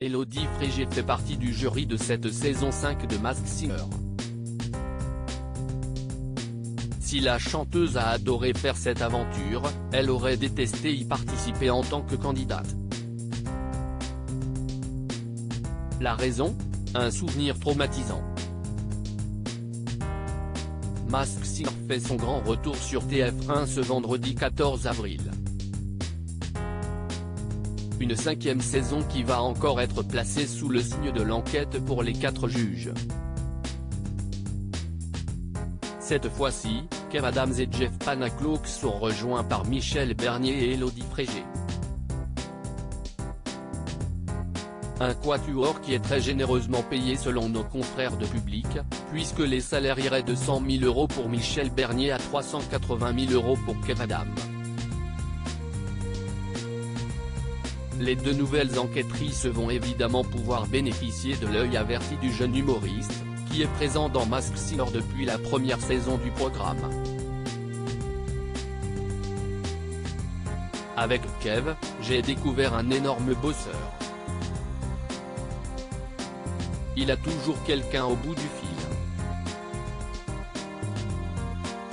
Élodie Frégé fait partie du jury de cette saison 5 de Masked Singer. Si la chanteuse a adoré faire cette aventure, elle aurait détesté y participer en tant que candidate. La raison ? Un souvenir traumatisant. Masked Singer fait son grand retour sur TF1 ce vendredi 14 avril. Une 5e saison qui va encore être placée sous le signe de l'enquête pour les 4 juges. Cette fois-ci, Kev Adams et Jeff Panaclock sont rejoints par Michel Bernier et Élodie Frégé. Un quatuor qui est très généreusement payé selon nos confrères de Public, puisque les salaires iraient de 100 000 € pour Michel Bernier à 380 000 € pour Kev Adams. Les 2 nouvelles enquêtrices vont évidemment pouvoir bénéficier de l'œil averti du jeune humoriste, qui est présent dans Masked Singer depuis la première saison du programme. Avec Kev, j'ai découvert un énorme bosseur. Il a toujours quelqu'un au bout du fil.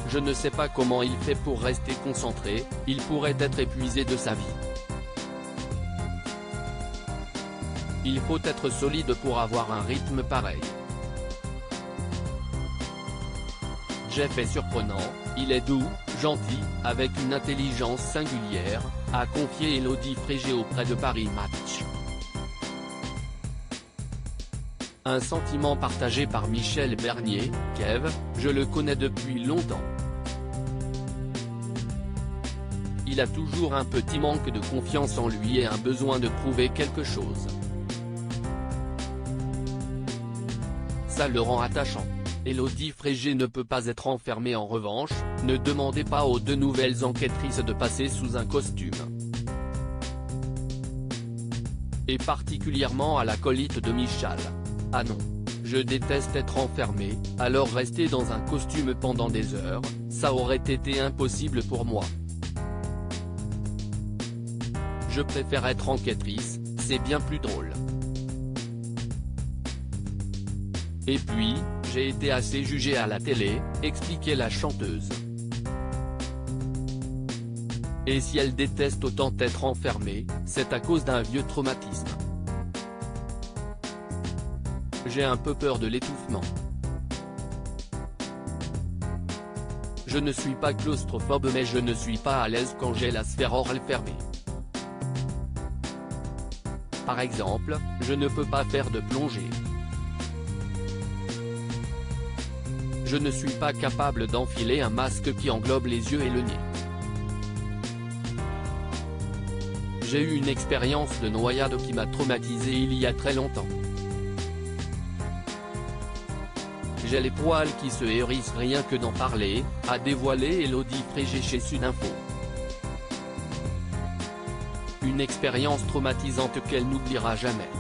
Je ne sais pas comment il fait pour rester concentré, il pourrait être épuisé de sa vie. Il faut être solide pour avoir un rythme pareil. Jeff est surprenant, il est doux, gentil, avec une intelligence singulière, a confié Élodie Frégé auprès de Paris Match. Un sentiment partagé par Michel Bernier, Kev, je le connais depuis longtemps. Il a toujours un petit manque de confiance en lui et un besoin de prouver quelque chose. Ça le rend attachant. Élodie Frégé ne peut pas être enfermée en revanche, ne demandez pas aux 2 nouvelles enquêtrices de passer sous un costume. Et particulièrement à l'acolyte de Michal. Ah non. Je déteste être enfermé, alors rester dans un costume pendant des heures, ça aurait été impossible pour moi. Je préfère être enquêtrice, c'est bien plus drôle. Et puis, j'ai été assez jugée à la télé, expliquait la chanteuse. Et si elle déteste autant être enfermée, c'est à cause d'un vieux traumatisme. J'ai un peu peur de l'étouffement. Je ne suis pas claustrophobe mais je ne suis pas à l'aise quand j'ai la sphère orale fermée. Par exemple, je ne peux pas faire de plongée. Je ne suis pas capable d'enfiler un masque qui englobe les yeux et le nez. J'ai eu une expérience de noyade qui m'a traumatisé il y a très longtemps. J'ai les poils qui se hérissent rien que d'en parler, a dévoilé Élodie Frégé chez Sudinfo. Une expérience traumatisante qu'elle n'oubliera jamais.